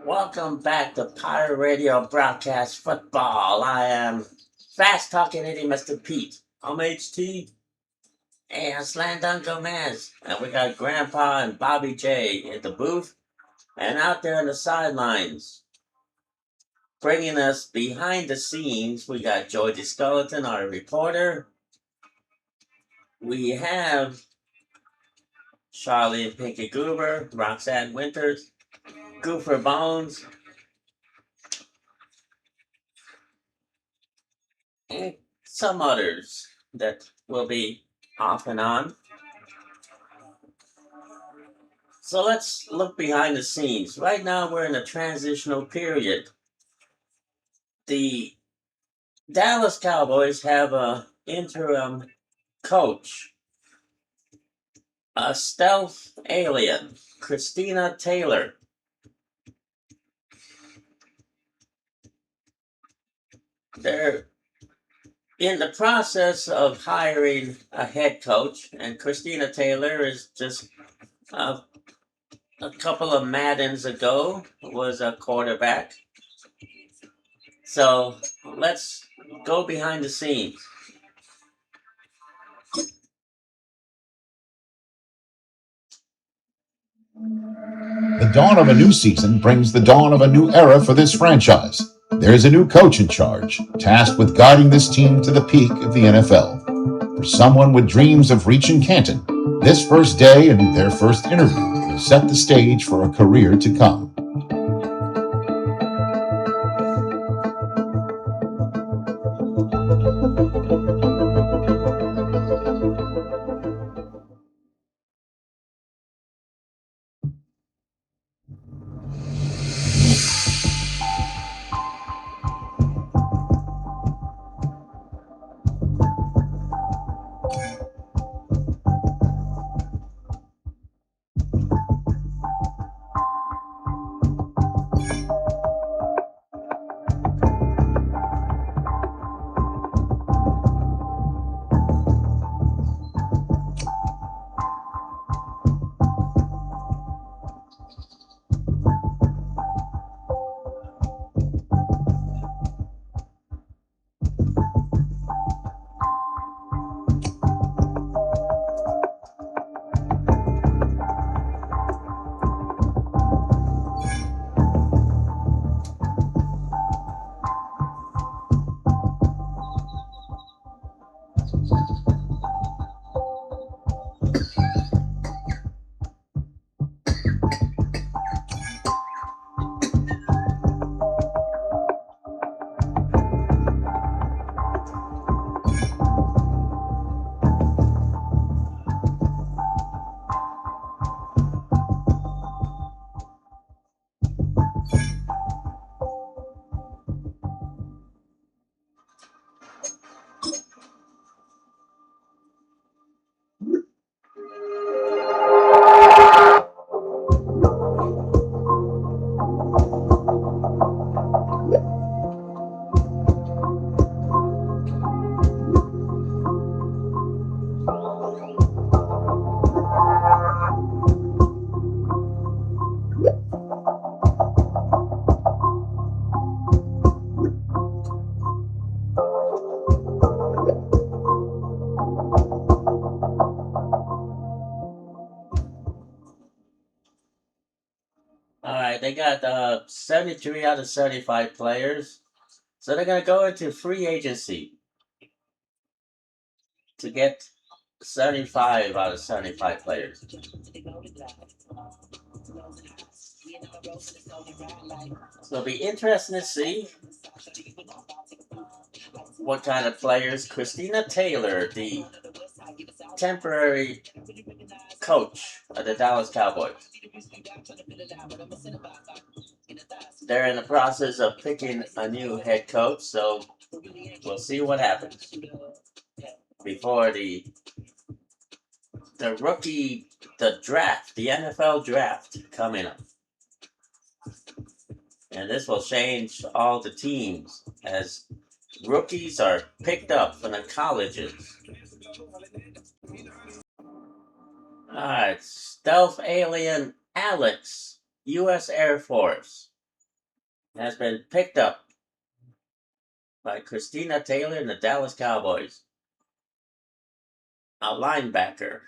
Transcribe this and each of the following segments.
Welcome back to Pirate Radio Broadcast Football. I am Fast Talking Eddie Mr. Pete. I'm HT. And Slandon Gomez. And we got Grandpa and Bobby J in the booth and out there on the sidelines. Bringing us behind the scenes, we got Georgie Skeleton, our reporter. We have Charlie and Pinky Goober, Roxanne Winters, Goofer Bones, and some others that will be off and on. So let's look behind the scenes. Right now, we're in a transitional period. The Dallas Cowboys have a interim coach, a stealth alien, Christina Taylor. They're in the process of hiring a head coach, and Christina Taylor is just a couple of Maddens ago was a quarterback. So let's go behind the scenes. The dawn of a new season brings the dawn of a new era for this franchise. There is a new coach in charge, tasked with guiding this team to the peak of the NFL. For someone with dreams of reaching Canton, this first day and their first interview will set the stage for a career to come. All right, they got 73 out of 75 players. So they're going to go into free agency to get 75 out of 75 players. So it'll be interesting to see what kind of players. Christina Taylor, the temporary coach of the Dallas Cowboys. They're in the process of picking a new head coach, so we'll see what happens before the draft, the NFL draft coming up. And this will change all the teams as rookies are picked up from the colleges. All right, stealth alien Alex, U.S. Air Force. has been picked up by Christina Taylor and the Dallas Cowboys. A linebacker.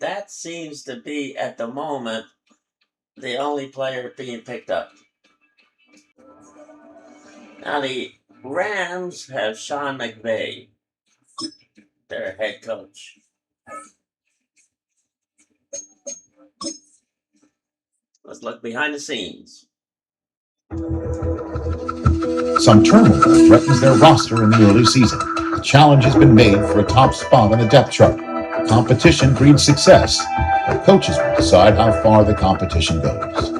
That seems to be, at the moment, the only player being picked up. Now the Rams have Sean McVay, their head coach. Let's look behind the scenes. Some turmoil threatens their roster in the early season. The challenge has been made for a top spot on the depth chart. Competition breeds success, but coaches will decide how far the competition goes.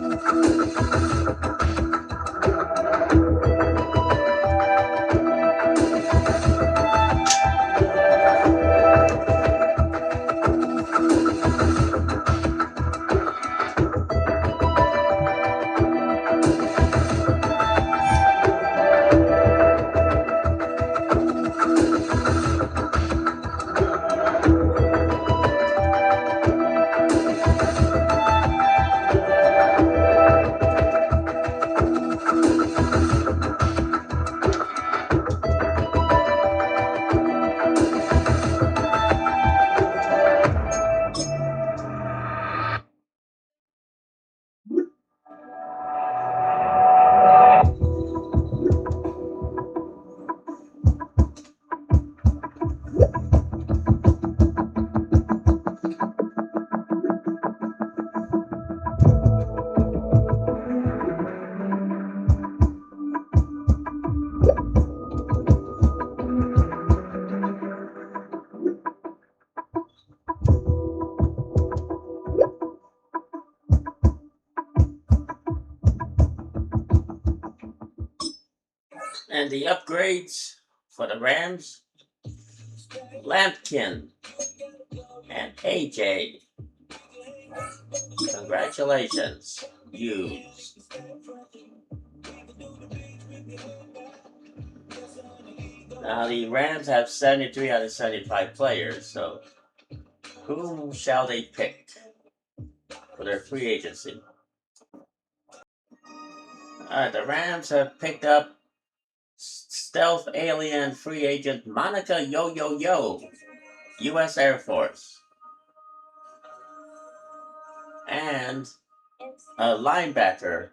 And the upgrades for the Rams, Lampkin and AJ. Congratulations, you. Now the Rams have 73 out of 75 players, so whom shall they pick for their free agency? Alright, the Rams have picked up stealth alien free agent Monica Yo, U.S. Air Force. And a linebacker.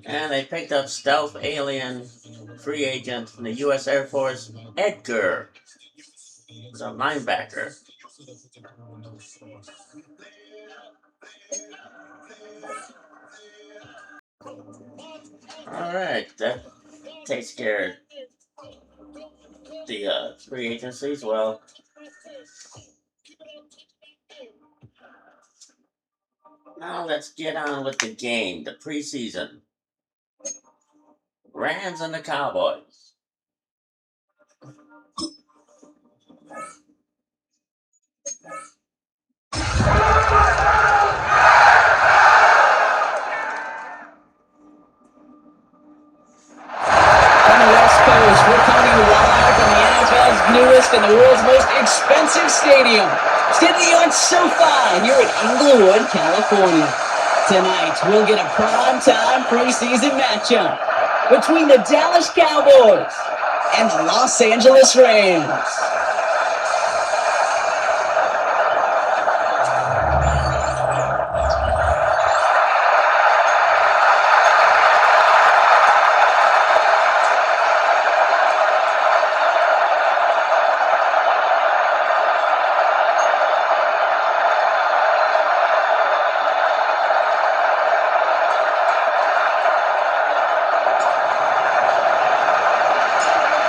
And they picked up stealth alien free agent from the U.S. Air Force, Edgar. He's a linebacker. Alright, that takes care of the free agencies. Well, now let's get on with the game, the preseason. Rams and the Cowboys. We're coming live from the NFL's newest and the world's most expensive stadium, state-of-the-art SoFi here in Inglewood, California. Tonight, we'll get a prime-time preseason matchup between the Dallas Cowboys and the Los Angeles Rams.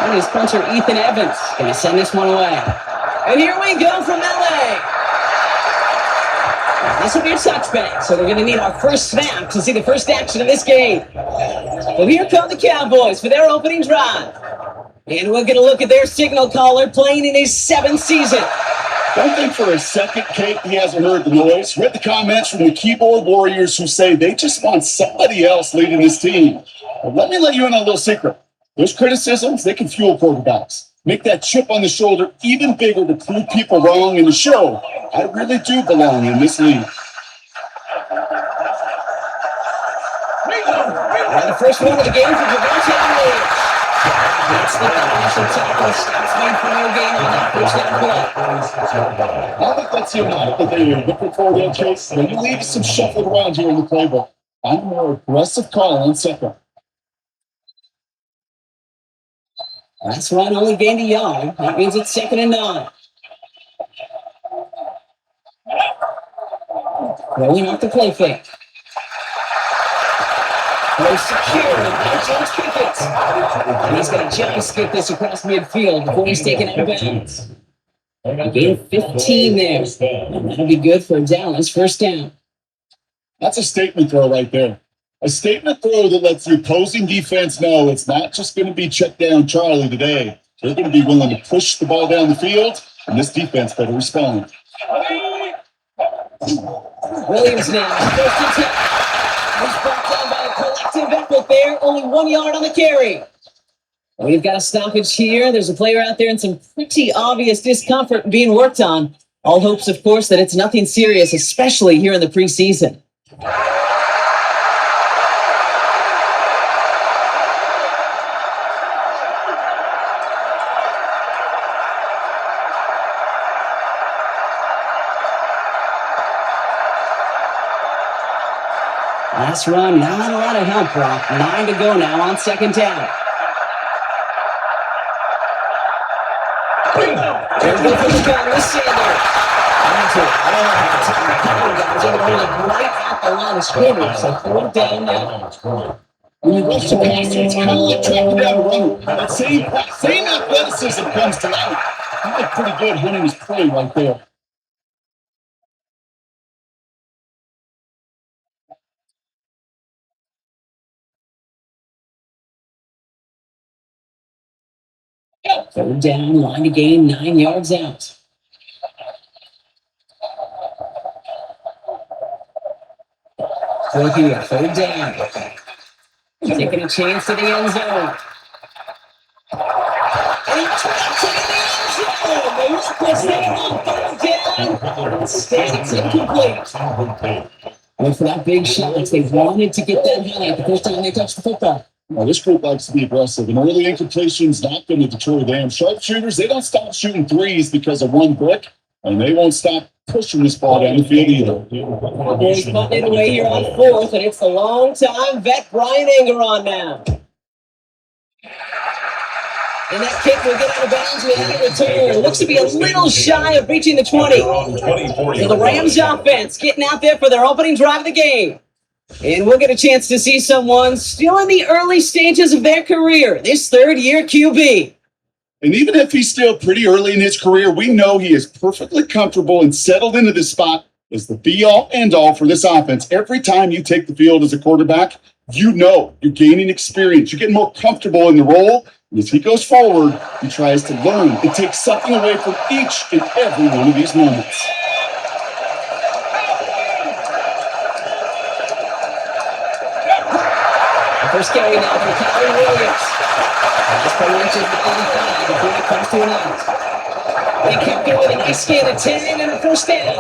And his puncher, Ethan Evans, going to send this one away. And here we go from LA. This will be a touchback, so we're going to need our first snap to see the first action of this game. Well, here come the Cowboys for their opening drive. And we're going to look at their signal caller playing in his 7th season. Don't think for a second, Kate, he hasn't heard the noise. Read the comments from the keyboard warriors who say they just want somebody else leading this team. But let me let you in on a little secret. Those criticisms, they can fuel quarterbacks. Make that chip on the shoulder even bigger to prove people wrong and to show I really do belong in this league. And the first one of the game for Javante Williams. That's the initial tackle. Stops made for no gain on that first down play. I think that's the amount that they were looking for there, Chase. They leave some shuffled around here in the playbook. I'm a more aggressive call on second. That's run only gained a yard. That means it's 2nd and 9. Rolling off the play fake. They're secure. Now James Pickett. And he's going to just get this across midfield before he's taken out of bounds. A gain of 15 there. And that'll be good for Dallas. First down. That's a statement throw right there. A statement throw that lets the opposing defense know it's not just going to be check down Charlie today. They're going to be willing to push the ball down the field, and this defense better respond. Williams now. First and 10. He's brought down by a collective effort there. Only 1 yard on the carry. We've got a stoppage here. There's a player out there in some pretty obvious discomfort being worked on. All hopes, of course, that it's nothing serious, especially here in the preseason. Last run, not a lot of help, Brock. 9 to go now on 2nd down. There's the first down with Sanders. Into it. Right at the line of scrimmage. So 4th down now. When you rush the passer, it's kind of like tracking down a runner. That same athleticism comes to life. He looked pretty good hunting his prey right there. Third down, line to gain, 9 yards out. So here, 3rd down. Taking a chance to the end zone. And to the end zone. They look what's there on 3rd down. Instead, it's incomplete. Went for that big shot. They wanted to get that high the first time they touched the football. Well, this group likes to be aggressive. An early incompletion is not going to deter them. Sharpshooters, they don't stop shooting threes because of one brick, and they won't stop pushing this ball down the field either. Cowboys putting it away here on 4th, and it's the long-time vet Brian Engeron now. And that kick will get out of bounds without a return. Looks to be a little shy of reaching the 20. So the Rams offense getting out there for their opening drive of the game. And we'll get a chance to see someone still in the early stages of their career, this 3rd-year QB. And even if he's still pretty early in his career, we know he is perfectly comfortable and settled into this spot as the be-all, end-all for this offense. Every time you take the field as a quarterback, you know you're gaining experience. You're getting more comfortable in the role. And as he goes forward, he tries to learn and take something away from each and every one of these moments. First carry now for Kyler Williams. Just by inches the 85 before it comes to an end. They kept going with a nice gain of 10 and a first down.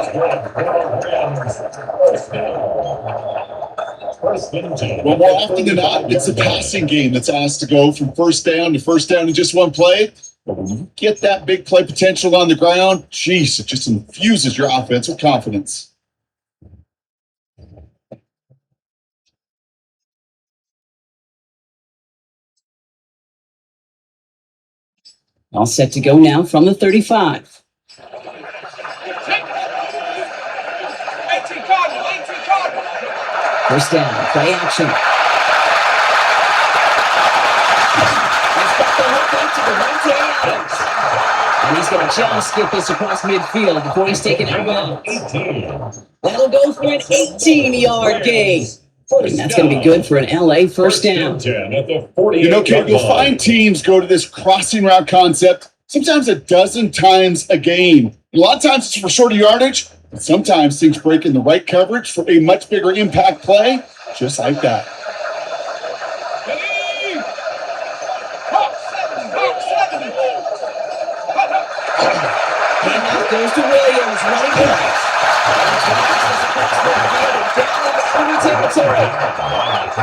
Well, more often than not, it's a passing game that's asked to go from first down in just one play. But when you get that big play potential on the ground, geez, it just infuses your offense with confidence. All set to go now from the 35. First down, play action. He's got the hook out to Devontae Adams. And he's going to just get this across midfield before he's taken out of bounds. That'll go for an 18-yard gain. And that's going to be good for an LA first down. You know, Kate, you'll find teams go to this crossing route concept sometimes a dozen times a game. A lot of times it's for shorter yardage, but sometimes things break in the right coverage for a much bigger impact play, just like that. Handoff goes to Williams, running right. Enemy territory.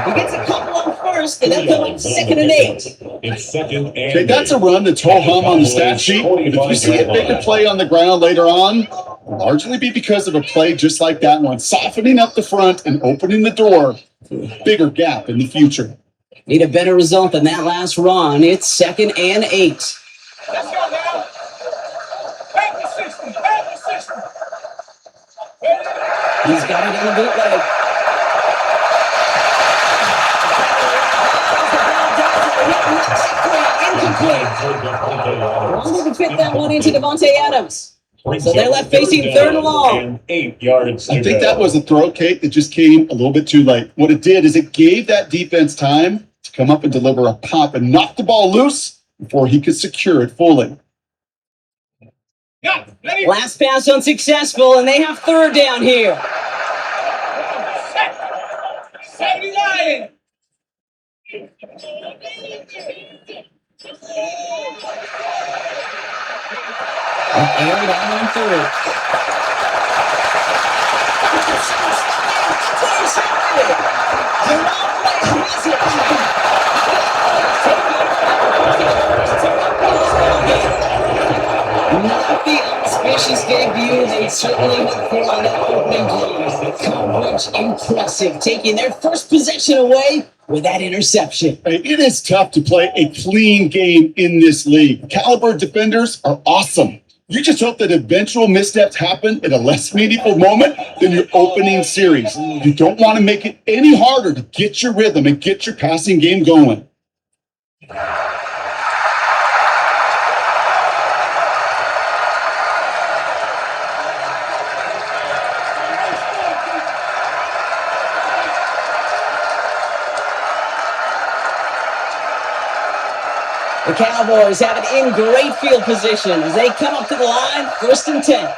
He gets a couple on first, and they'll come up 2nd and 8. It's 2nd and Okay, that's a run that's ho-hum on the stat sheet. But if you see a bigger play on the ground later on, it'll largely be because of a play just like that one, softening up the front and opening the door for a bigger gap in the future. Need a better result than that last run. It's 2nd and 8. Let's go now. Back to 60. Back to 60. He's got it on the bootleg. Incomplete. Wanted to fit that one into Devontae Adams. So they're left facing 3rd and long. And 8 yards. I think that was a throw, Kate, that just came a little bit too late. What it did is it gave that defense time to come up and deliver a pop and knock the ball loose before he could secure it fully. Last pass unsuccessful, and they have 3rd down here. 79. Aired out on 3rd. Not the auspicious debut they certainly went for on that opening drive. Coverage impressive, taking their first possession away with that interception. Hey, it is tough to play a clean game in this league. Caliber defenders are awesome. You just hope that eventual missteps happen at a less meaningful moment than your opening series. You don't want to make it any harder to get your rhythm and get your passing game going. The Cowboys have it in great field position as they come up to the line, 1st and 10.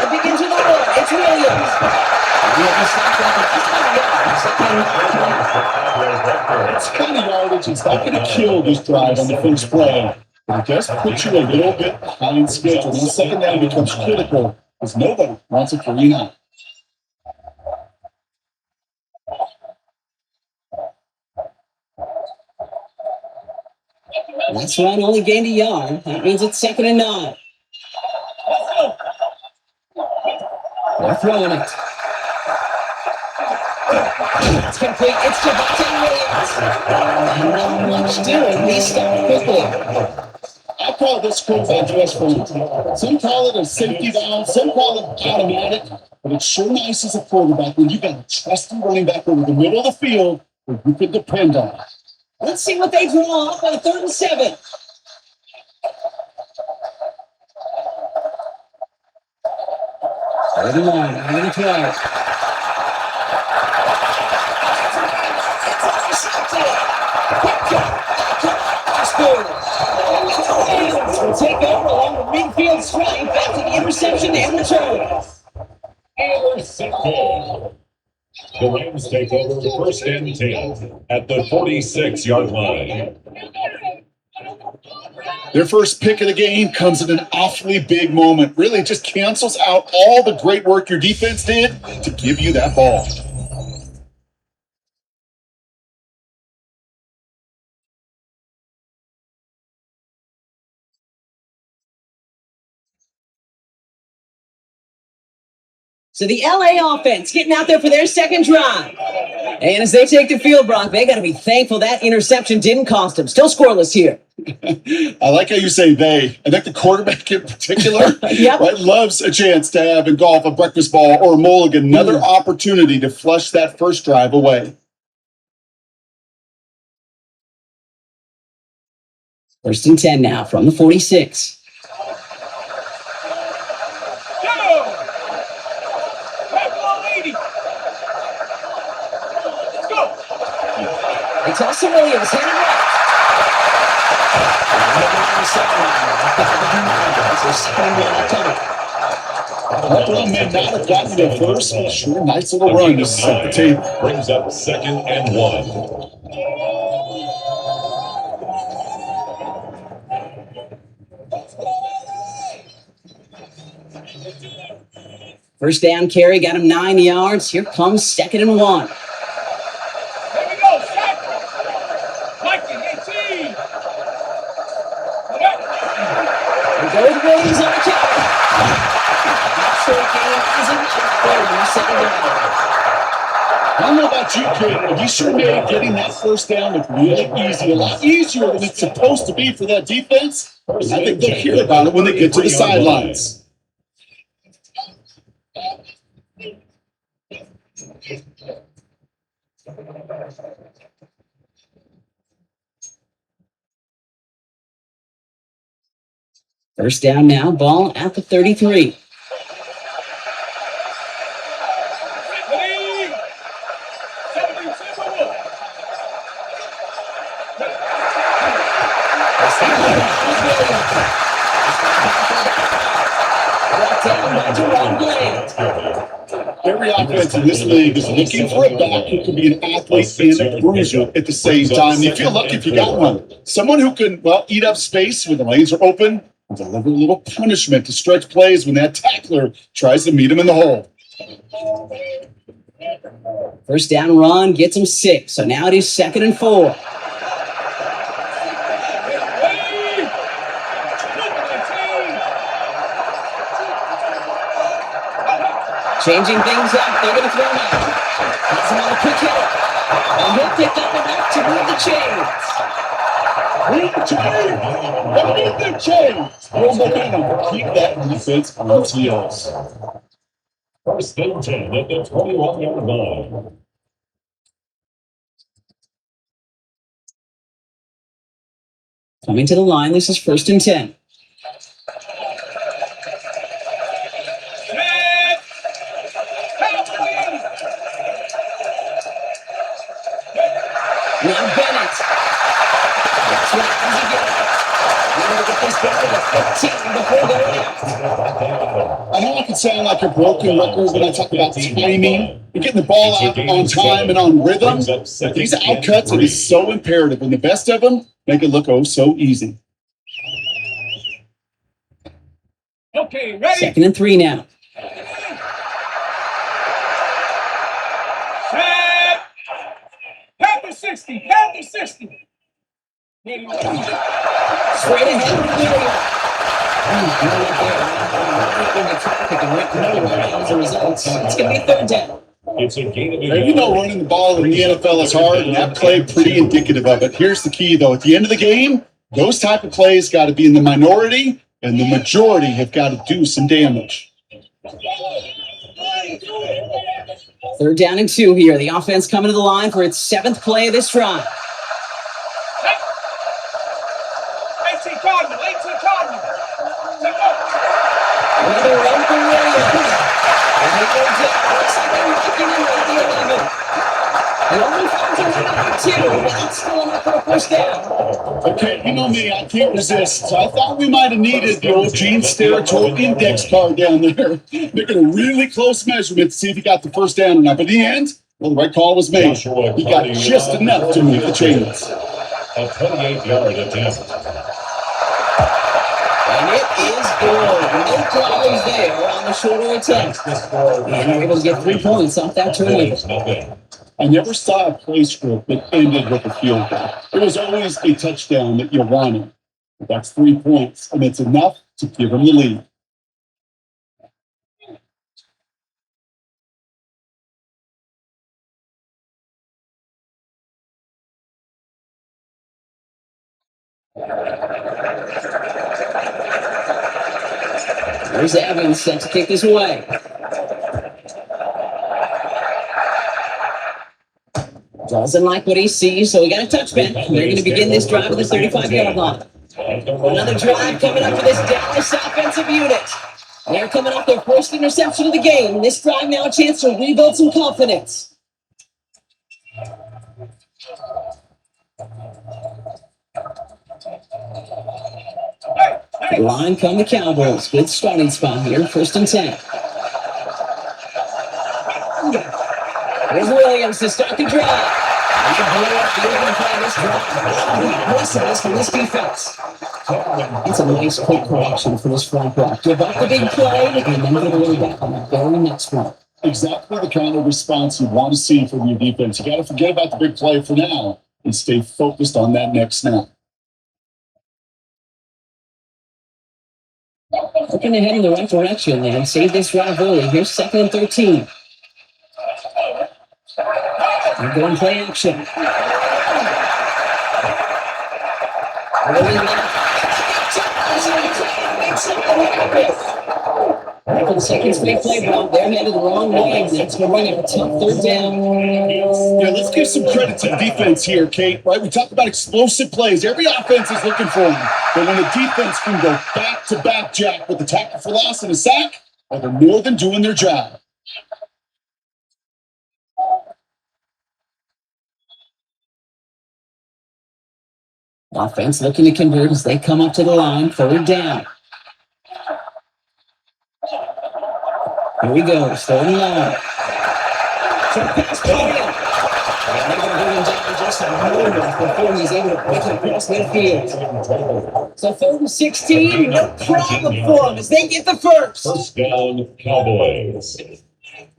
They begin to the run. It's Williams. It's kind of yardage. It's not going to kill this drive on the first play, but it does put you a little bit behind schedule. And the second down becomes critical because nobody wants it for you now. That's run only gained a yard. That means it's 2nd and 9. They're throwing it. It's complete. It's Devontae Williams. Not much doing. He stopped quickly. I call this quarterback dress form. Some call it a safety valve, some call it automatic, but it's sure nice as a quarterback when you got a trusty running back over the middle of the field that you can depend on. Let's see what they draw up on 3rd and 7. Third and 1. I'm going to try it. Will take over along the midfield stripe after the interception and return. Intercepted. The Rams take over 1st and 10 at the 46-yard line. Their first pick of the game comes at an awfully big moment. Really just cancels out all the great work your defense did to give you that ball. So the LA offense getting out there for their second drive. And as they take the field, Brock, they got to be thankful that interception didn't cost them. Still scoreless here. I like how you say they. I think the quarterback in particular Yep. right, loves a chance to have in golf a breakfast ball or a mulligan, another opportunity to flush that first drive away. First and 10 now from the 46. It's also Williams. Hit it right. Well, may not have gotten there first, but sure, nice little run to set the table. Brings up 2nd and 1. First down carry got him 9 yards. Here comes 2nd and 1. There we go, second. Mikey, 18. There goes Williams on the carry. Short game isn't second down. I don't know about you, kid, but you sure made getting that first down look really easy. A lot easier than it's supposed to be for that defense. I think they'll hear about it when they get to the sidelines. First down now, ball at the 33. Every offense in this league is looking for a back who can be an athlete and a bruiser at the same time. And you feel lucky if you got one. Someone who can, eat up space when the lanes are open and deliver a little punishment to stretch plays when that tackler tries to meet him in the hole. First down run gets him 6. So now it is 2nd and 4. Changing things up. They're going to throw him out. That's another quick hit. And he'll pick up enough to move the chains. Move the chains! Move the chains! Hold momentum. Keep that defense on its heels. First and 10 at the 21-yard line. Coming to the line, this is 1st and 10. Now Bennett. That's right, easy get. We're going to get this guy to 15 before going out. I know I can sound like a broken record when I talk about timing and getting the ball out on time and on rhythm. But these outcuts, it is so imperative. And the best of them make it look so easy. Okay, ready? 2nd and 3 now. Set. Panther 60. Panther 60. Straight ahead with Williams. As a result, it's going to be 3rd down. It's a gain of You know, running the ball in the NFL is hard, and that play pretty indicative of it. Here's the key, though. At the end of the game, those type of plays got to be in the minority, and the majority have got to do some damage. 3rd down and 2 here. The offense coming to the line for its 7th play of this drive. 18 Cardinal. 18 Cardinal. Another run for Williams. And he goes down. Looks like they're looking in at the 11. He only finds a number 2, but that's still enough for a first down. Okay, you know me, I can't resist. So I thought we might have needed the old Gene Steratore index card down there. Making a really close measurement to see if he got the first down or not. But in the end, the right call was made. He got just enough to move the chains. A 28-yard attempt. And it is good. No problems there on the shorter attempt. And they're able to get 3 points off that turnover. I never saw a play script that ended with a field goal. It was always a touchdown that you wanted. But that's 3 points, and it's enough to give them the lead. There's Evans set to kick this away. Doesn't like what he sees, so we got a touchback. They're going to begin this drive at the 35-yard line. Another drive coming up for this Dallas offensive unit. They're coming off their first interception of the game. This drive now a chance to rebuild some confidence. Line come the Cowboys. Good starting spot here. 1st and 10. There's Williams to start the drive. He can blow up the open play this drive. Misses from this defense. It's a nice quick correction for this front block. Give up the big play and then get a little back on the very next one. Exactly the kind of response you want to see from your defense. You got to forget about the big play for now and stay focused on that next snap. Looking to head in the right direction and save this drive early. Here's 2nd and 13. They're going play action. For the second straight play block, they're headed the wrong way. That's going to bring up a tough 3rd down. Yeah, let's give some credit to the defense here, Kate. Right? We talked about explosive plays. Every offense is looking for them. But when the defense can go back-to-back, Jack, with the tackle for loss and a sack, well, they're more than doing their job. Offense looking to convert as they come up to the line. 3rd down. Here we go. 3rd and long. Pass play. They're going to bring him down just a moment before he's able to break it across midfield. So 3rd and 16, no problem for them as they get the first. First down, Cowboys.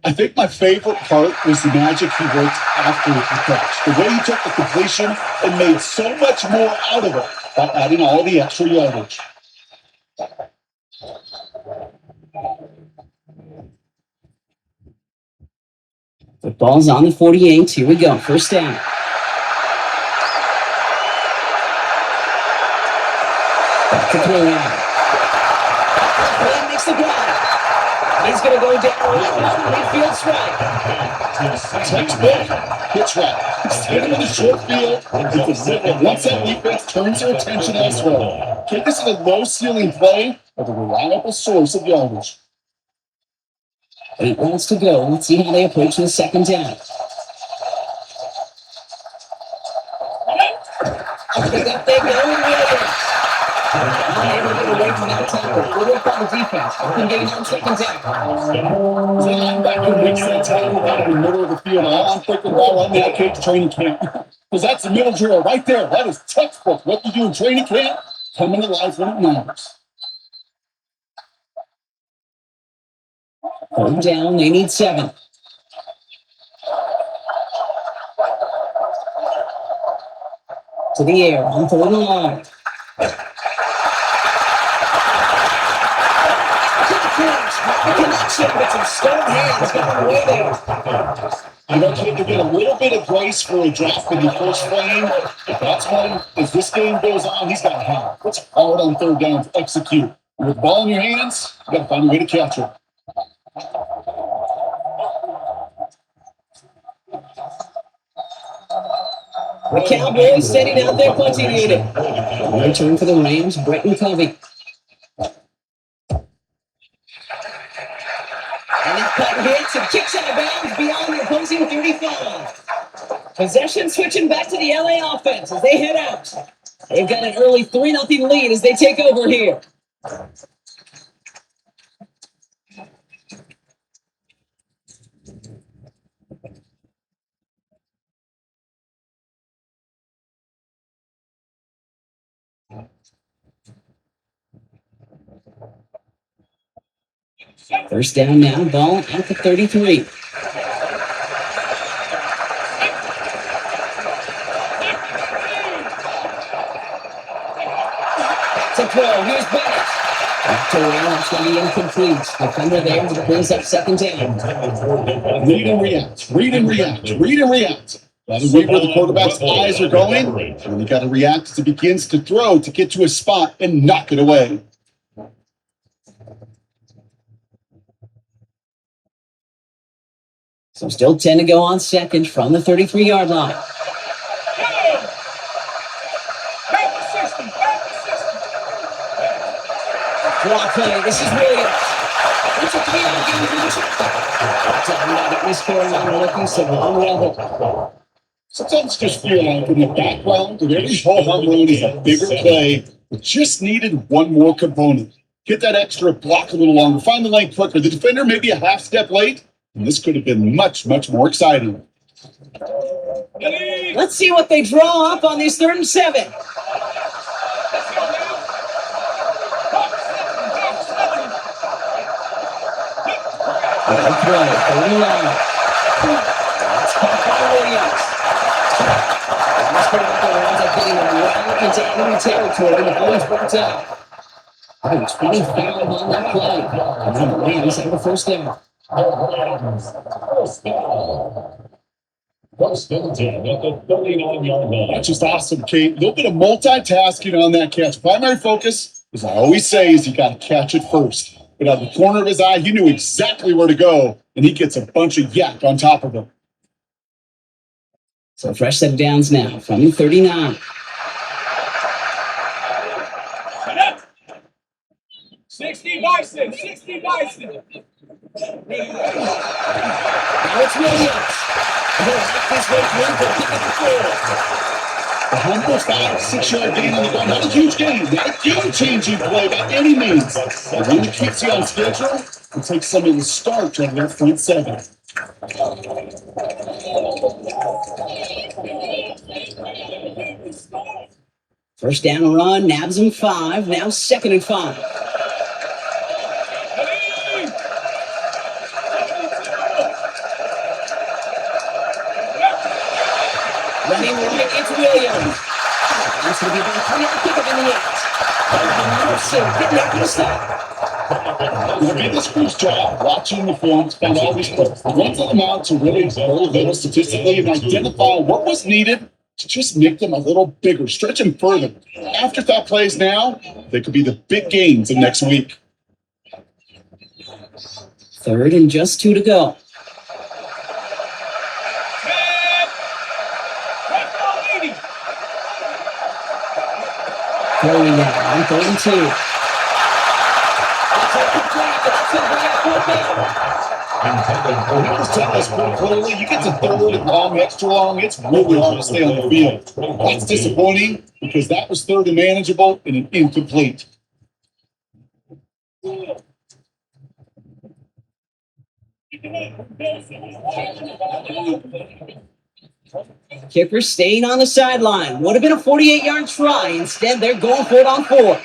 I think my favorite part was the magic he worked after the catch. The way he took the completion and made so much more out of it by adding all the extra yardage. The ball's on the 48. Here we go. 1st down. Back to throw in. That makes the grab. He's going to go down midfield strike. Textbook pitch route. He's taking the short field. And once that defense turns their attention elsewhere, take this is a low ceiling play with a reliable source of yardage. 8 rounds to go. Let's see how they approach the 2nd down. Up they go. Able to get away from that tackle. Good work on the defense. Can get it on 2nd down. The linebacker makes that tackle out in the middle of the field. All I'm thinking about right now, Kate's training camp. Because that's the middle drill right there. That is textbook. What you do in training camp, coming to life when it matters. 3rd down. They need 7. To the air on 3rd and long. The connection with some stone hands going away there. You know, Kate, you get a little bit of grace for a drop in the first frame. That's when, as this game goes on, he's got to have. It's hard on 3rd down to execute. With the ball in your hands, you got to find a way to catch it. The Cowboys sending out their punting unit. Return for the Rams, Bretton Covey. And that punt hits and kicks out of bounds beyond the opposing 35. Possession switching back to the LA offense as they head out. They've got an early 3-0 lead as they take over here. First down now, ball at the 33. To throw, here's Bennett. Back to around, that's going to be incomplete. Defender there to close up 2nd down. Read and react, read and react, read and react. Got to read where the quarterback's eyes are going. And you got to react as it begins to throw to get to a spot and knock it away. So still 10 to go on 2nd from the 33-yard line. Draw play. This is Williams. It's a 3-yard game for the scoring on the looking so unraveled. Sometimes just feel like in the background of every whole home run is a bigger play. It just needed one more component. Get that extra block a little longer. Find the lane quicker. The defender may be a half step late. And this could have been much, much more exciting. Let's see what they draw up on this 3rd and 7. throw. 39. That's caught by Williams. This quarterback ends up getting him well into enemy territory. The Blues brought out. 25 on that play. And then the Rams have a first down. First and 10 at the 39-yard line. That's just awesome, Kate. A little bit of multitasking on that catch. Primary focus, as I always say, is you got to catch it first. But out of the corner of his eye, he knew exactly where to go, and he gets a bunch of yak on top of him. So fresh set of downs now from the 39. 60 Bison, 60 Bison. Now it's Williams. He'll knock his way through for picking the four. The 5-6 yard gain on the ball. Not a huge gain, not a game-changing play by any means. But when it keeps you on schedule, it takes some of the starch out of that front seven. First down and run, nabs him 5. Now 2nd and 5. Running right, it's Williams. That's going to be about 3 on pickup in the 8. Getting there for the stop. It'll be this crew's job watching the film to find all these plays. Run them out to really roll them statistically and identify what was needed to just make them a little bigger, stretch them further. Afterthought plays now, they could be the big gains of next week. 3rd and just 2 to go. Throwing down on 3rd and 2. That's incomplete, but that's going to bring up 4th down. He was telling us pretty clearly, you get to 3rd and long, extra long, it's really hard to stay on the field. That's disappointing because that was 3rd and manageable and an incomplete. Kicker staying on the sideline. Would have been a 48-yard try. Instead, they're going for it on 4.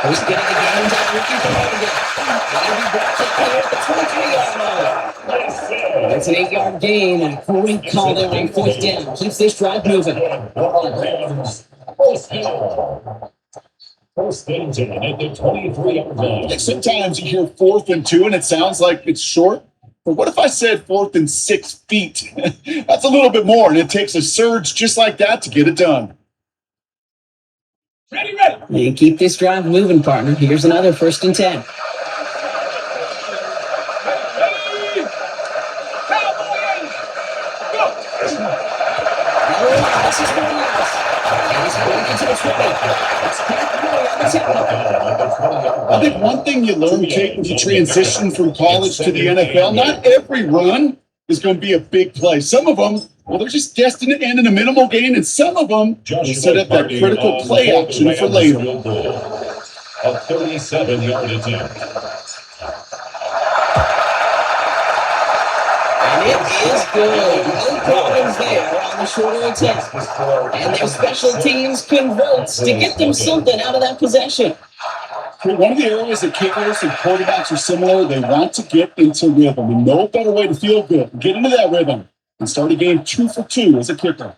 Who's getting the game down? Rookie Flanagan. That'll be brought up here at the 23-yard line. That's an 8-yard gain and a great call there on 4th down. Keeps this drive moving. First and 10 at the 23-yard line. Sometimes you hear 4th and 2 and it sounds like it's short. But what if I said 4th and 6 feet? That's a little bit more, and it takes a surge just like that to get it done. Ready, ready. And keep this drive moving, partner. Here's another 1st and 10. Cowboys, go. Oh, this is Williams. And he's going into the 20. It's Cowboys on the 10. I think one thing you learn, Kate, when you transition from college to the NFL, not every run is going to be a big play. Some of them, well, they're just destined to end in a minimal gain, and some of them will set up that critical play action for later. A 37-yard attempt. And it is good. No problems there on the shorter attempt. And their special teams converts to get them something out of that possession. One of the areas that kickers and quarterbacks are similar, they want to get into rhythm. And no better way to feel good, get into that rhythm, and start a game 2 for 2 as a kicker.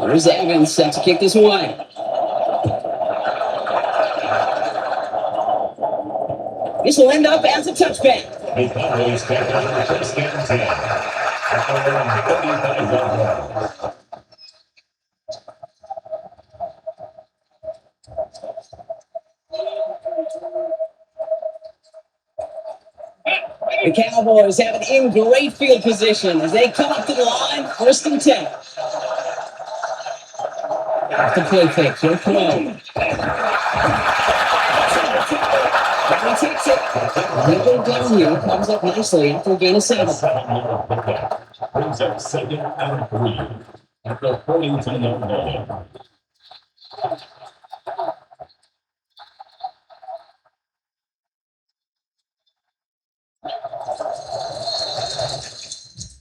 There's Evans set to kick this away. This will end up as a touchback. The Cowboys take over first and 10 at their own 35-yard line. The Cowboys have it in great field position as they come up to the line, 1st and 10. Off the play fake, he'll throw. He takes it. He'll go down here, comes up nicely after a gain of 7. Brings up 2nd and 3 at the 42-yard line.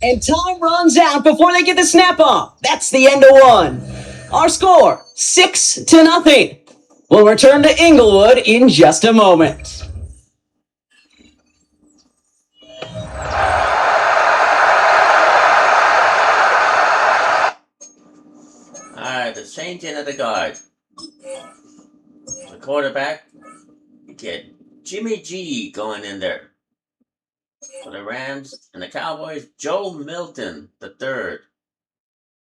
And time runs out before they get the snap off. That's the end of one. Our score, 6-0. We'll return to Inglewood in just a moment. Alright, the changing of the guard. The quarterback, you get Jimmy G going in there. For the Rams and the Cowboys, Joe Milton the third.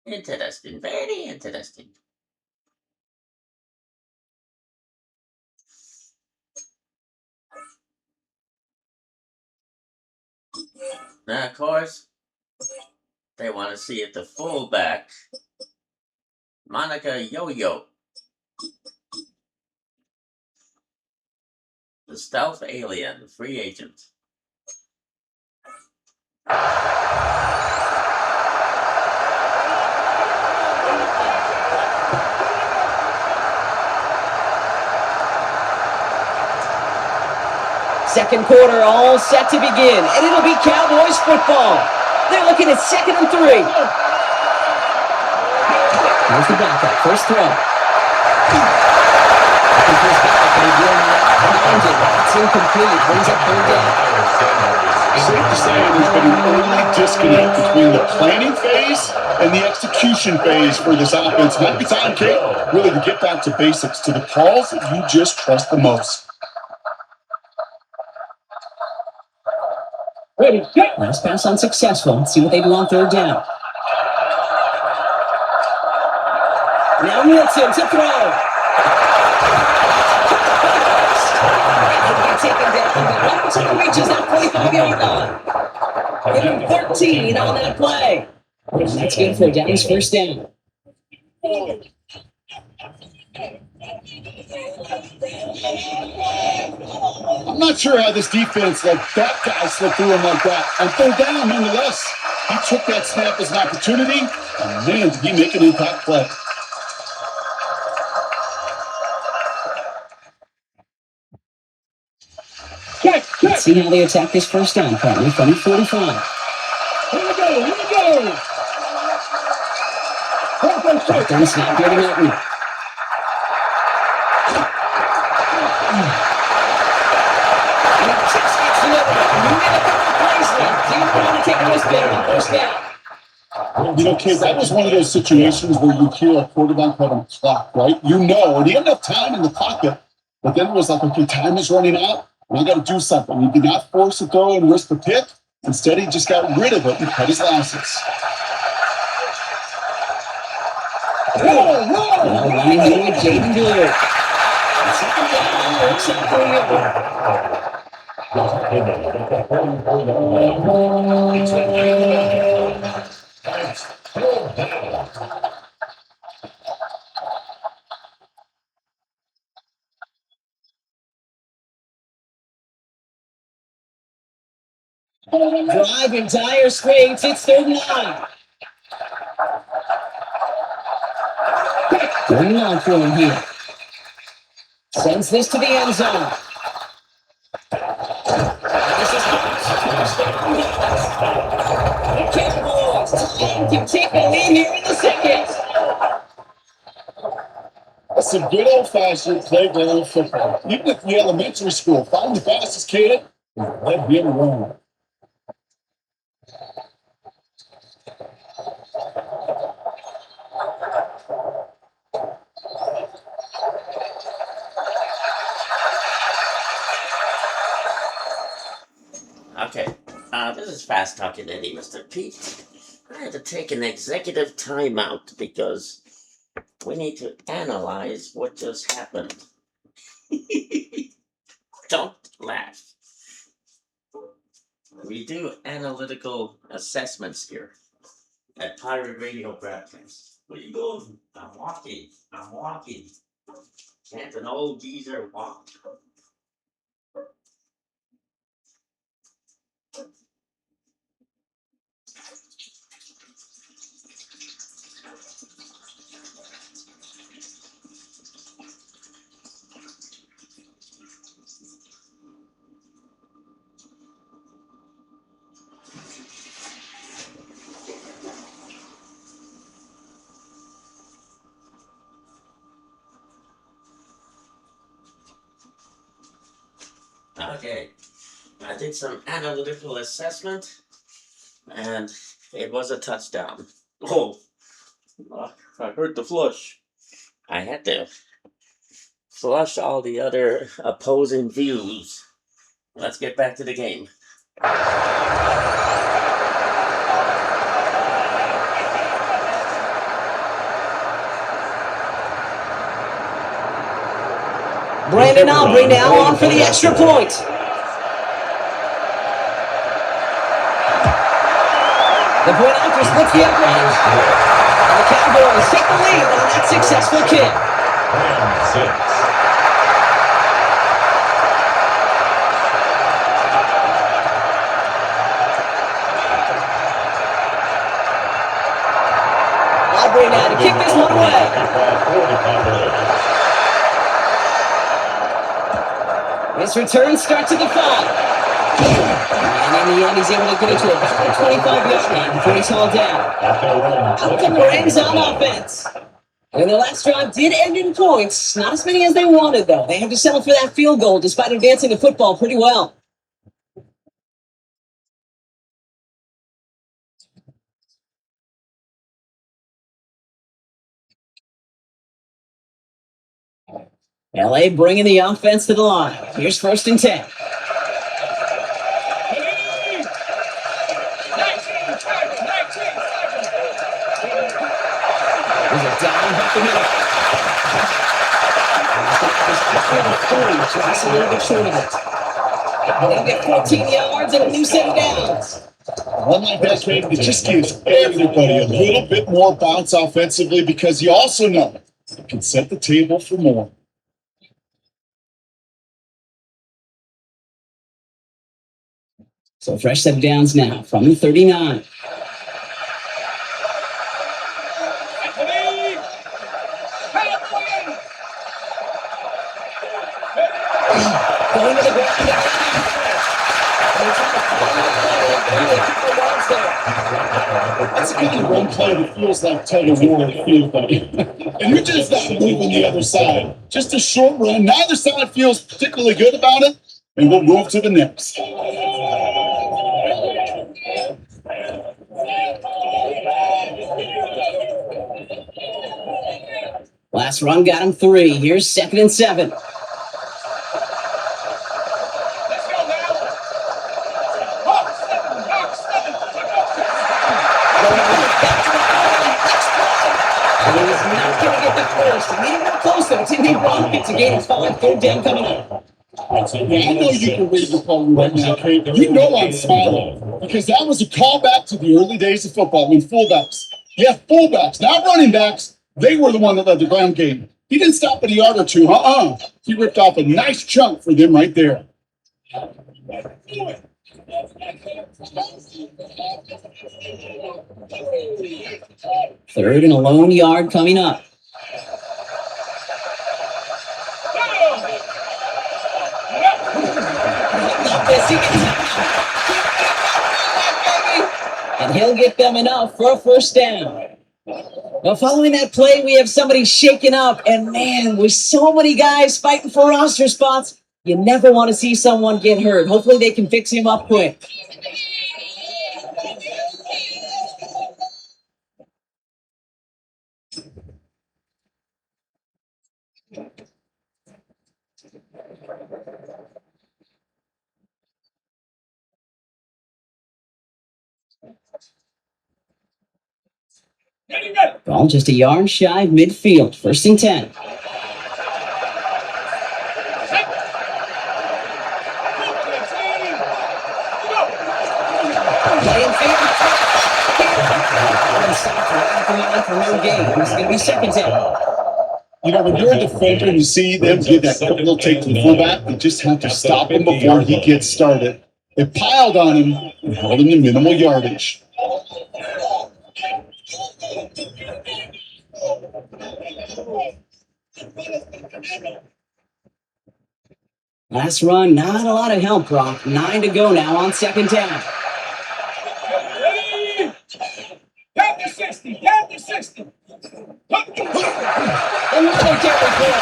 Interesting, very interesting. Now, of course, they want to see if the fullback, Monica Yo-Yo, the stealth alien, free agent. Second quarter all set to begin, and it'll be Cowboys football. They're looking at 2nd and 3. Here's the backup, first throw. It's incomplete, brings up third down. Safe to say there's been an early disconnect between the planning phase and the execution phase for this offense. Might be time, Kate, really to get back to basics, to the calls that you just trust the most. Last pass unsuccessful. Let's see what they do on third down. Now Wilson to throw. Taken down, but once he reaches that 45-yard line. Give him 13 on that play. That's good for Down's first down. I'm not sure how this defense let that guy slip through him like that. On third down, nonetheless, he took that snap as an opportunity, and man, did he make an impact play. Let's see how they attack this first down, partner, from 45. Here we go. Shotgun snap here to Milton. You know, kid, that was one of those situations where you hear a quarterback have a clock, right? You know, and he had enough time in the pocket, but then it was like, okay, time is running out, and I got to do something. He did not force a throw and risk the pick. Instead, he just got rid of it and cut his losses. Now running here with Jaden Blue. Second down, works out for Drive entire straight. It's 3rd and 9. Going on for him here. Sends this to the end zone. This is the Cowboys can take the lead here in the second. That's some good old-fashioned playground football. Even at the elementary school, find the fastest kid and let him run. Okay, this is Fast Talking Eddie, Mr. Pete. I had to take an executive timeout because we need to analyze what just happened. Don't laugh. We do analytical assessments here at Pirate Radio Broadcast. Where you going? I'm walking. Can't an old geezer walk? Okay, I did some analytical assessment, and it was a touchdown. Oh, I heard the flush. I had to flush all the other opposing views. Let's get back to the game. Brandon Aubrey now on for the extra point. The point after splits the upright. And the Cowboys take the lead on that successful kick. Aubrey now to kick this one away. This return starts at the 5. And in the end, he's able to get it to about the 25-yard line before he's hauled down. Out come the Rams on offense. And their last drive did end in points. Not as many as they wanted, though. They had to settle for that field goal despite advancing the football pretty well. LA bringing the offense to the line. Here's 1st and 10. There's a down back the middle. So that's a little bit short of it. They'll get 14 yards and a new set of downs. One like that, Kate, it just gives everybody a little bit more bounce offensively because you also know it can set the table for more. So fresh set of downs now from the 39. Going to the ground. That's the kind of run play that feels like tug of war in the field, buddy. And you're just not moving the other side. Just a short run. Neither side feels particularly good about it, and we'll move to the next. Last run got him 3. Here's 2nd and 7. He's not going to get the first. He needed more closer. It's in the wrong. It's a gain of 5. 3rd down coming up. Yeah, I know you can read the call right now, Kate. You know I'm smiling because that was a callback to the early days of football when fullbacks, not running backs, they were the one that led the ground game. He didn't stop at a yard or two. He ripped off a nice chunk for them right there. 3rd and a lone yard coming up. And he'll get them enough for a 1st down. Well, following that play, we have somebody shaken up. And man, with so many guys fighting for roster spots, you never want to see someone get hurt. Hopefully they can fix him up quick. Ball just a yard shy of midfield. 1st and 10. It's going to be 2nd down. You know, when you're a defender and you see them get that quick little take to the fullback, you just have to stop him before he gets started. They piled on him and held him to minimal yardage. Last run, not a lot of help, Brock. 9 to go now on 2nd down. Down to 60. Down to 60. Another carry for him.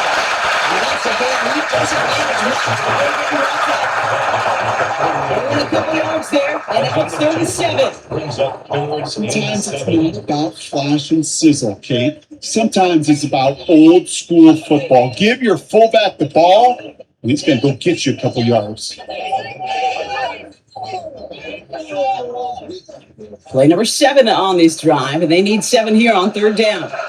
And that's a gain He doesn't manage much. Only a couple yards there, and now it's 37. Brings up third Sometimes and it's 7. not about flash and sizzle, Kate. Sometimes it's about old school football. Give your fullback the ball, and he's going to go get you a couple yards. Play number 7 on this drive, and they need 7 here on third down. Back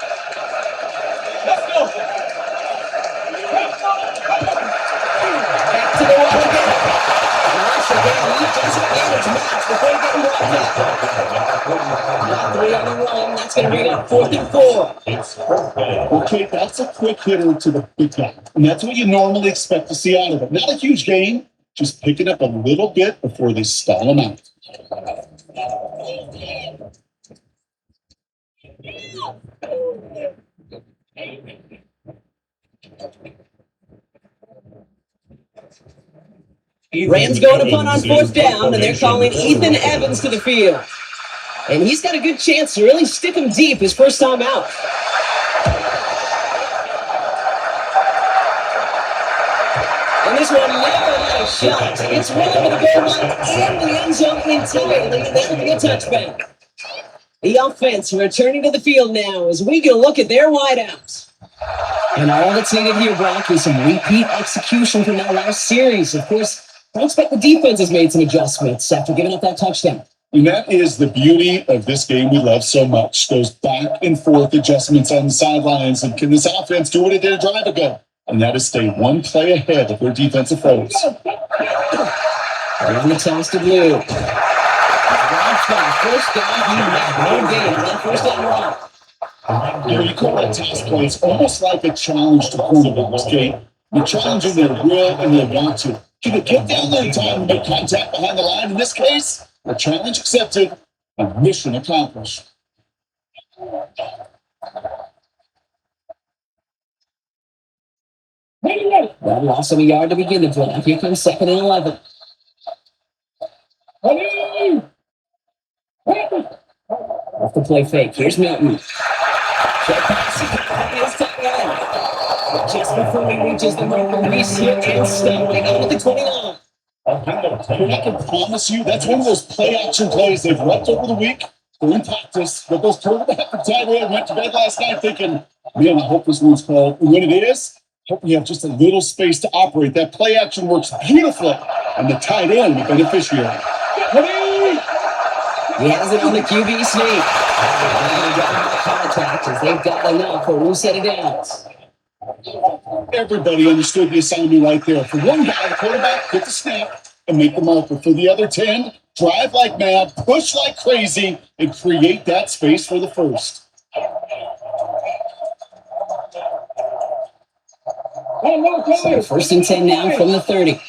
to the wall again. Once again, he doesn't manage much before getting brought down. Got 3 on the run. That's going to bring up 4th and 4. It's fourth down. Okay, that's a quick hitter to the big guy. And that's what you normally expect to see out of it. Not a huge gain, just picking up a little bit before they stall him out. Rams going to punt on 4th down, and they're calling Ethan Evans to the field. And he's got a good chance to really stick him deep his first time out. And this one never let a shot. It's run over the goal line and the end zone entirely, and that will be a touchback. The offense returning to the field now as we get a look at their wideouts. And all that's needed here, Brock, is some repeat execution from that last series. Of course, I expect the defense has made some adjustments after giving up that touchdown. And that is the beauty of this game we love so much. Those back and forth adjustments on the sidelines. And can this offense do what it did a drive ago? And that is stay one play ahead of their defensive foes. On the toss to Blue. First down, he made no gain. That first down run. You call that toss play. It's almost like a challenge to quarterbacks, Kate. You're challenging their will and their want to. Can they get down there in time and make contact behind the line? In this case, a challenge accepted and mission accomplished. That loss of a yard to begin the drive. Here comes 2nd and 11. Off the play fake. Here's Milton. Just before he reaches the marker, he's hit and stumbling out of the 29. And I can promise you, that's one of those play action plays they've repped over the week. They're in practice, but those quarterback and tight end went to bed last night thinking, man, I hope this one's called. And when it is, hope you have just a little space to operate. That play action works beautifully, and the tight end, the beneficiary. He has it on the QB sneak. They've got contact as they've got enough for a new set of downs. Everybody understood the assignment right there. For one guy, the quarterback, get the snap and make the marker. For the other 10, drive like mad, push like crazy, and create that space for the first. So 1st and 10 now from the 30.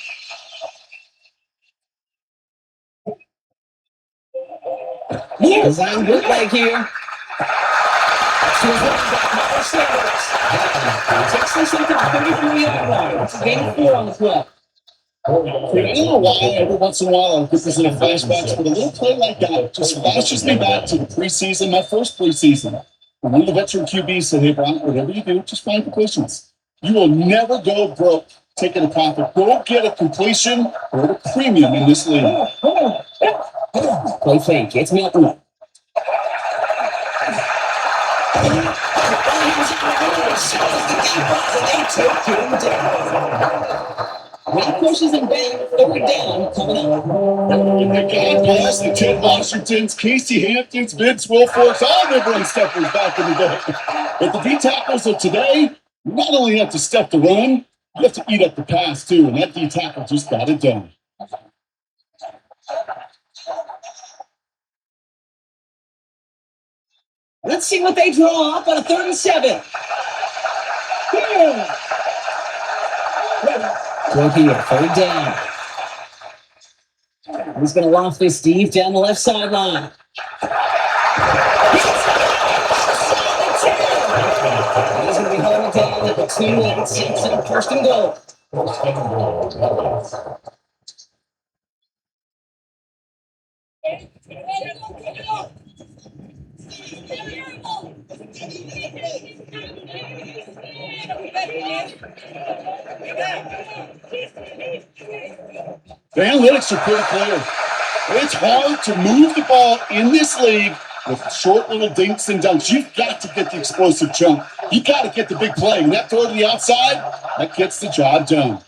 Design bootleg here. Takes this into the 33-yard line. It's a gain of 4 on the play. I don't know why every once in a while I'll get this in a flashbacks, but a little play like that just flashes me back to the preseason, my first preseason. And one of the veteran QBs said, hey, Brian, whatever you do, just find completions. You will never go broke taking a profit. Go get a completion or a premium in this league. Play fake. It's Milton. That pushes him back. 3rd down coming up. God bless the Ted Washingtons, Casey Hamptons, Vince Wilforks, all the run steppers back in the day. But the D tackles of today, you not only have to step the run, you have to eat up the pass too. And that D tackle just got it done. Let's see what they draw up on a 3rd and 7. Go here, 3rd down. He's going to loft this deep down the left sideline. He's going to be holding down at the 2 and 6 and 1st and goal. The analytics are pretty clear. It's hard to move the ball in this league with short little dinks and dunks. You've got to get the explosive jump. You've got to get the big play. And that throw to the outside, that gets the job done.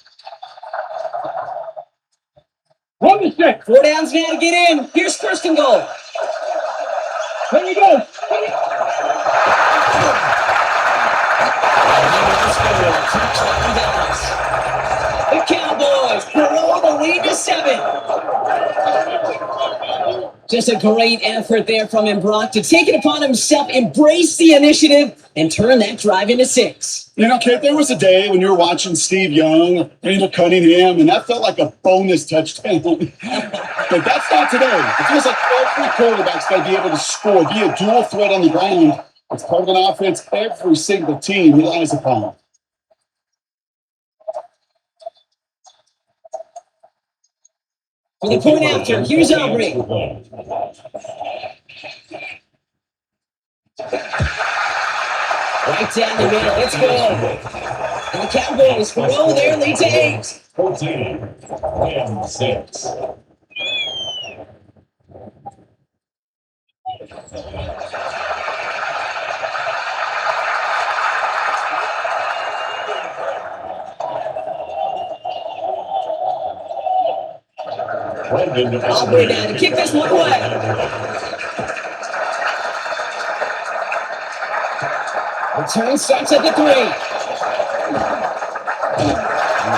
Run the check. 4 downs now to get in. Here's first and goal. There you go. The Cowboys grow the lead to 7. Just a great effort there from him, Brock, to take it upon himself, embrace the initiative, and turn that drive into 6. You know, Kate, there was a day when you were watching Steve Young, Randall Cunningham, and that felt like a bonus touchdown. But that's not today. It feels like every quarterback's got to be able to score, be a dual threat on the ground. It's part of an offense every single team relies upon. For the point after, here's Aubrey. Right down the middle, it's good. And the Cowboys grow their lead to 8. 14 and 6. Aubrey now to kick this one away. Return starts at the 3.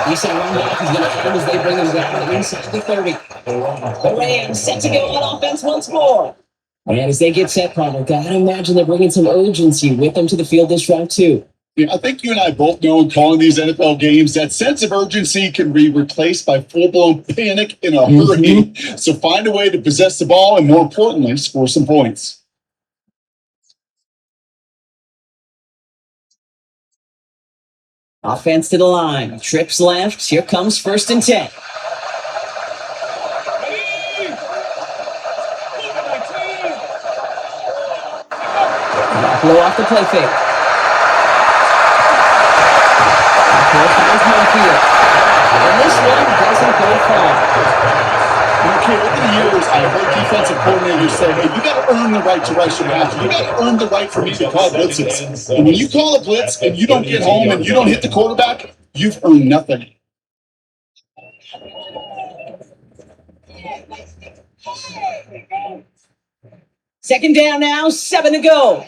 Decent run back is going to happen as they bring him down inside the 30. The Rams set to go on offense once more. And as they get set, Connor, gotta imagine they're bringing some urgency with them to the field this drive too. Yeah, I think you and I both know in calling these NFL games, that sense of urgency can be replaced by full-blown panic in a hurry. So find a way to possess the ball and, more importantly, score some points. Offense to the line. Trips left. Here comes 1st and 10. Blow off the play fake. And this one doesn't go far. Okay, over the years, I've heard defensive coordinators say, hey, you got to earn the right to rush your passer. You got to earn the right for me to call blitzes. And when you call a blitz and you don't get home and you don't hit the quarterback, you've earned nothing. Second down now, 7 to go.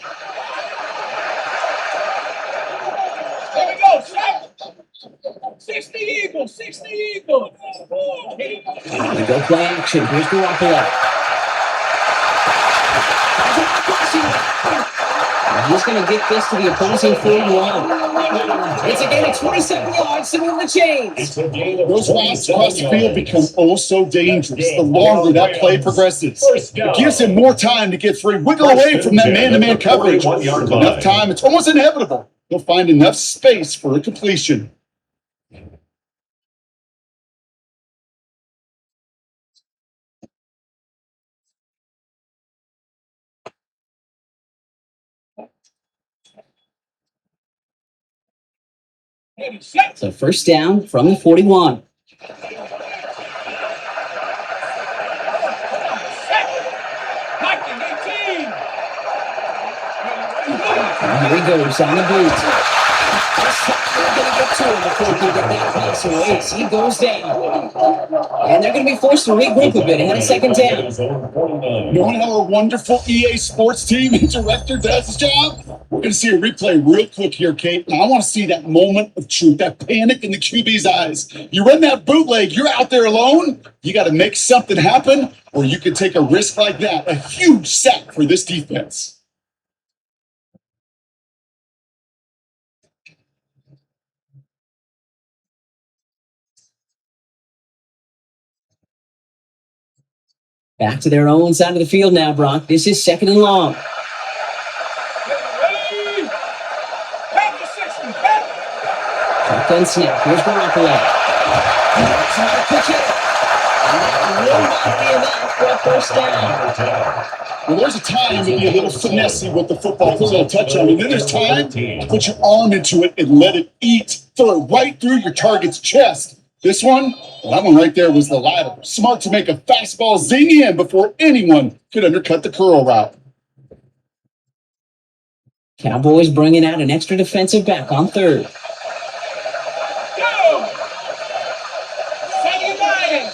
There we go. 60 Eagles. 60 Eagles. They go play action. Here's Garoppolo. He's going to get this to the opposing 41. It's a gain of 27 yards to move the chains. Those routes across the field become oh so dangerous the longer that play progresses. It gives him more time to get free, wiggle away from that man-to-man coverage. Enough time, it's almost inevitable. He'll find enough space for a completion. So first down from the 41. And here he goes on the boot. They're going to get to him before he can get that pass away. He goes down. And they're going to be forced to regroup a bit ahead of second down. You want to know a wonderful EA Sports team and director does his job? We're going to see a replay real quick here, Kate. And I want to see that moment of truth, that panic in the QB's eyes. You run that bootleg, you're out there alone. You got to make something happen, or you can take a risk like that. A huge sack for this defense. Back to their own side of the field now, Brock. This is second and long. Shotgun snap. Here's Garoppolo. That's how to pitch it. And that will not be enough for a first down. Well, there's a time to be a little finessey with the football, put a little touch on it. And then there's time to put your arm into it and let it eat. Throw it right through your target's chest. This one, well, that one right there was the latter. Smart to make a fastball zing in before anyone could undercut the curl route. Cowboys bringing out an extra defensive back on third. Go! Second line!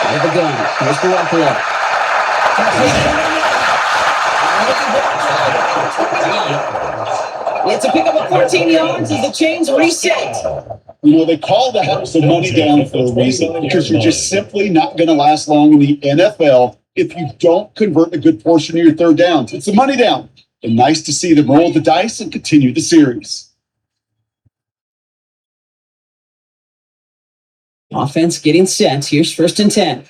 Out of the gun. Here's Garoppolo. It's a pickup of 14 yards as the chains reset. You know, they call that the money down for a reason, because you're just simply not going to last long in the NFL if you don't convert a good portion of your third downs. It's the money down. And nice to see them roll the dice and continue the series. Offense getting set. Here's 1st and 10. Here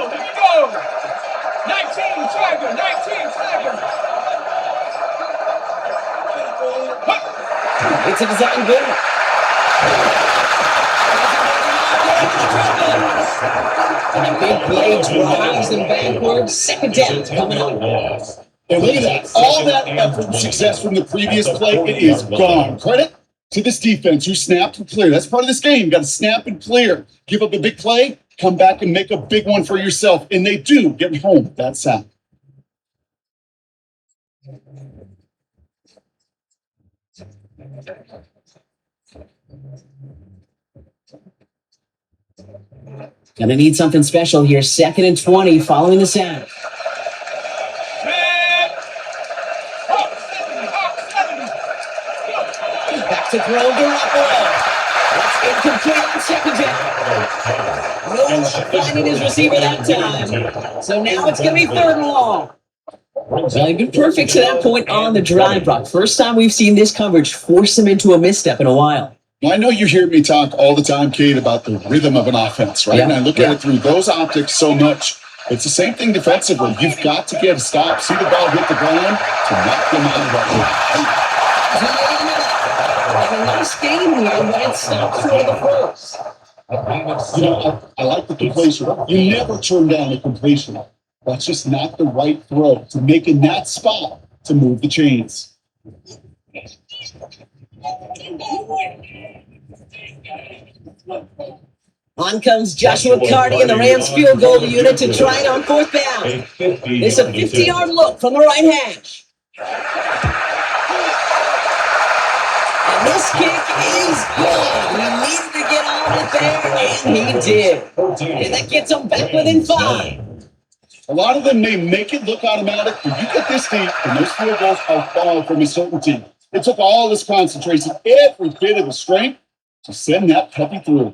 we go! 19, Tiger! 19, Tiger! It's a design good. And a big play drives them backwards. 2nd down coming up. And look at that. All that effort and success from the previous play, it is gone. Credit to this defense who snapped and cleared. That's part of this game. You got to snap and clear. Give up a big play, come back and make a big one for yourself. And they do get home with that sack. Gonna need something special here. 2nd and 20 following the sack. Back to throw Garoppolo. It's incomplete on 2nd down. No finding his receiver that time. So now it's gonna be 3rd and long. Good perfect to that point on the drive, Brock. First time we've seen this coverage force him into a misstep in a while. Well, I know you hear me talk all the time, Kate, about the rhythm of an offense, right? Yeah. And I look at it through those optics so much. It's the same thing defensively. You've got to get a stop, see the ball hit the ground to knock them out of that. A nice game here, but it stops for the first. You know, I like the completion. You never turn down a completion. That's just not the right throw to make in that spot to move the chains. On comes Joshua Carty and the Rams field goal unit to try it on 4th down. It's a 50-yard look from the right hash. And this kick is good. He needed to get on it there, and he did. And that gets him back within 5. A lot of them may make it look automatic, but you get this deep, and those field goals are far from a certainty. It took all this concentration, every bit of the strength, to send that puppy through.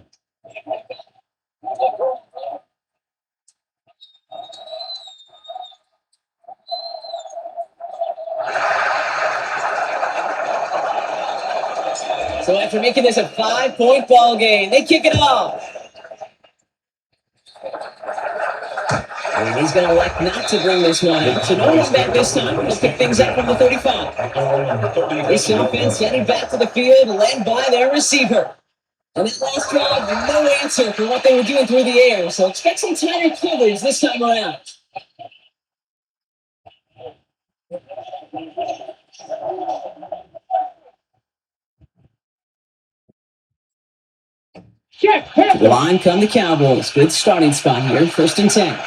So after making this a 5-point ball game, they kick it off. And he's going to elect not to bring this one up. So no one back this time. They'll pick things up from the 35. This offense headed back to the field, led by their receiver. And that last drive, no answer for what they were doing through the air. So expect some tighter coverage this time around. Line come the Cowboys. Good starting spot here. 1st and 10.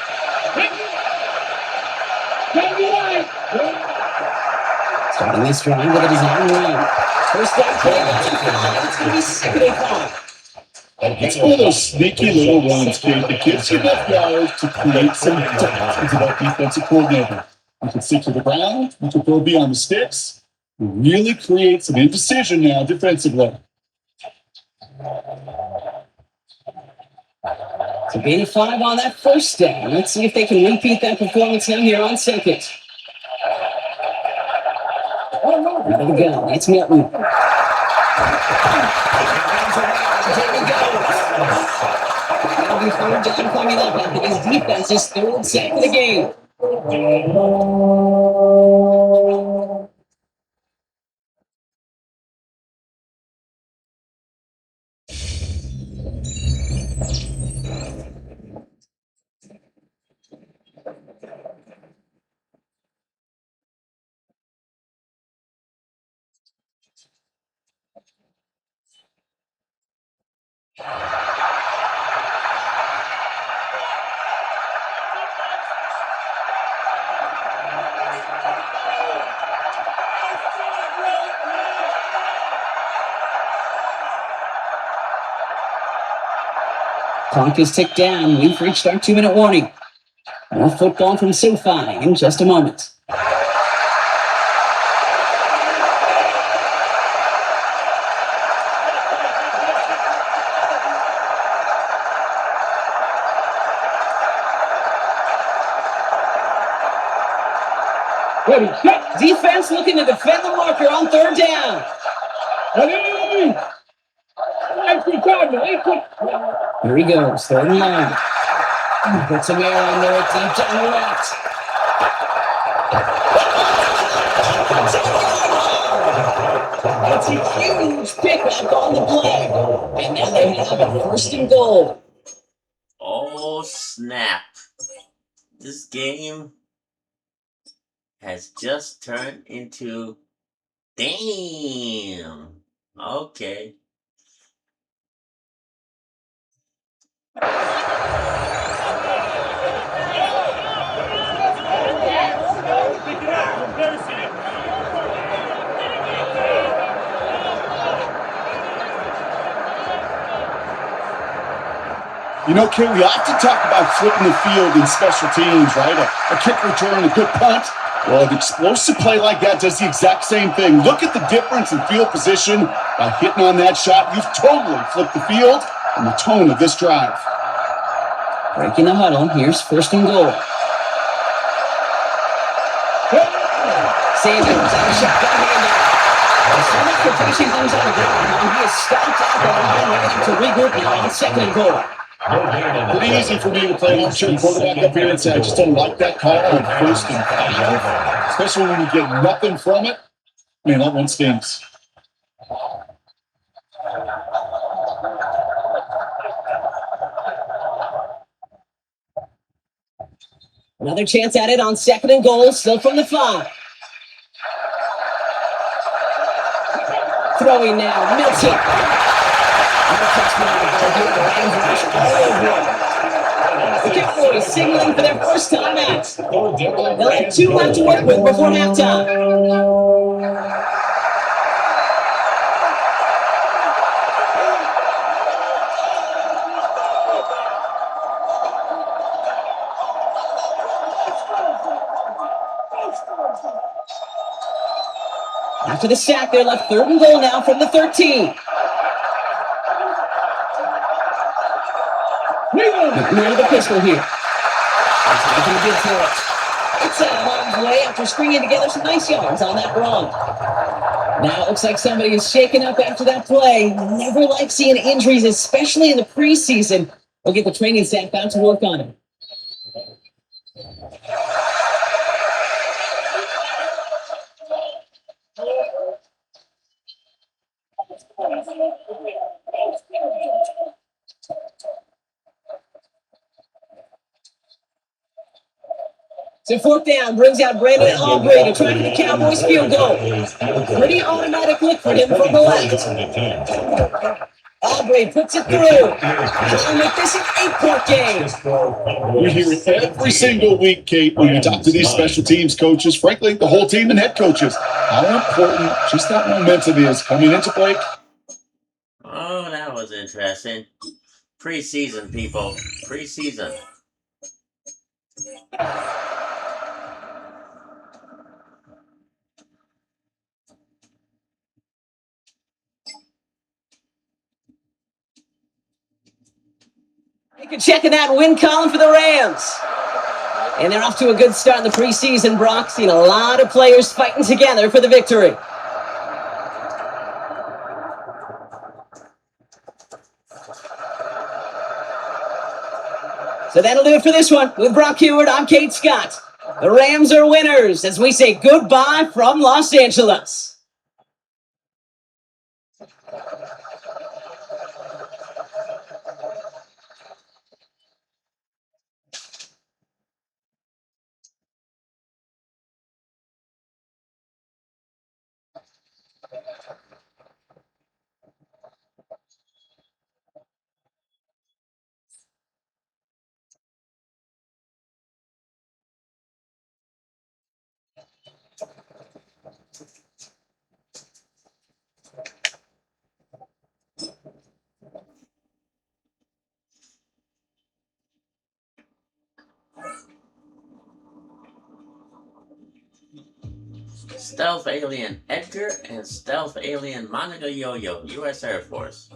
Starting this drive with a design run. First down play. It's going to be 2nd and 5. It's one of those sneaky little runs, kid, that gives you enough yards to create some doubts into that defensive coordinator. You can stick to the ground. You can throw beyond the sticks. You really create some indecision now defensively. So gain of 5 on that first down. Let's see if they can repeat that performance now here on 2nd. Out of the gun. It's Milton. There we go. That'll be 3rd down coming up after his defense's 3rd sack of the game. Clock is ticked down. We've reached our 2-minute warning. More football from SoFi in just a moment. Ready, set. Defense looking to defend the marker on third down. Ready. Extra time, extra. Here he goes, third and long. Put some air on there, deep down the left. It's a huge pickup on the play. And now they have a first and goal. Oh, snap. This game has just turned into damn. Okay. You know, Kay, we often talk about flipping the field in special teams, right? A kick return, a good punt. Well, an explosive play like that does the exact same thing. Look at the difference in field position. By hitting on that shot, you've totally flipped the field and the tone of this drive. Breaking the huddle, here's first and goal. Sanders out of shotgun handoff. So much for preseason's on the ground. He is stopped at the line, ready to regroup now on second and goal. Pretty easy for me to play armchair quarterback up here and say I just don't like that call on first and 5, especially when you get nothing from it. Man, that one stinks. Another chance at it on second and goal, still from the 5. Throwing now, Milton. The Cowboys signaling for their first time out. They'll have 2 left to work with before halftime. After the sack, they're left third and goal now from the 13. McMillan the pistol here. He's making a good for it. It's out of harm's way after stringing together some nice yards on that run. Now it looks like somebody is shaken up after that play. Never like seeing injuries, especially in the preseason. We'll get the training staff out to work on it. So fourth down brings out Brandon Aubrey to try for the Cowboys field goal. Pretty automatic look for him from the left. Aubrey puts it through. Trying to make this an 8-point game. We hear it every single week, Kate, when we talk to these special teams coaches, frankly, the whole team and head coaches, how important just that momentum is coming into break. Oh, that was interesting. Preseason, people. Preseason. You can check in that win column for the Rams. And they're off to a good start in the preseason, Brock. Seen a lot of players fighting together for the victory. So that'll do it for this one. With Brock Heward, I'm Kate Scott. The Rams are winners as we say goodbye from Los Angeles. Stealth Alien Edgar and Stealth Alien Monica Yo-Yo, U.S. Air Force.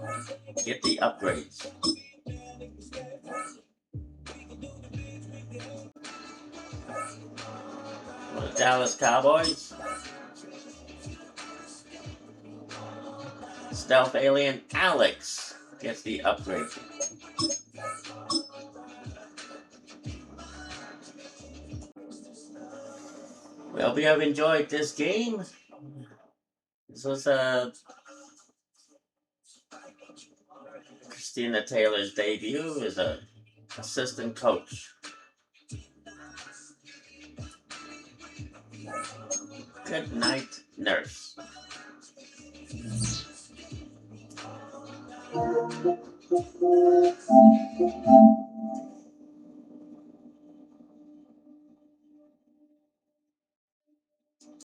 Get the upgrades. For the Dallas Cowboys, Stealth Alien Alex gets the upgrade. We hope you have enjoyed this game. This was Christina Taylor's debut as an assistant coach. Good night, nurse.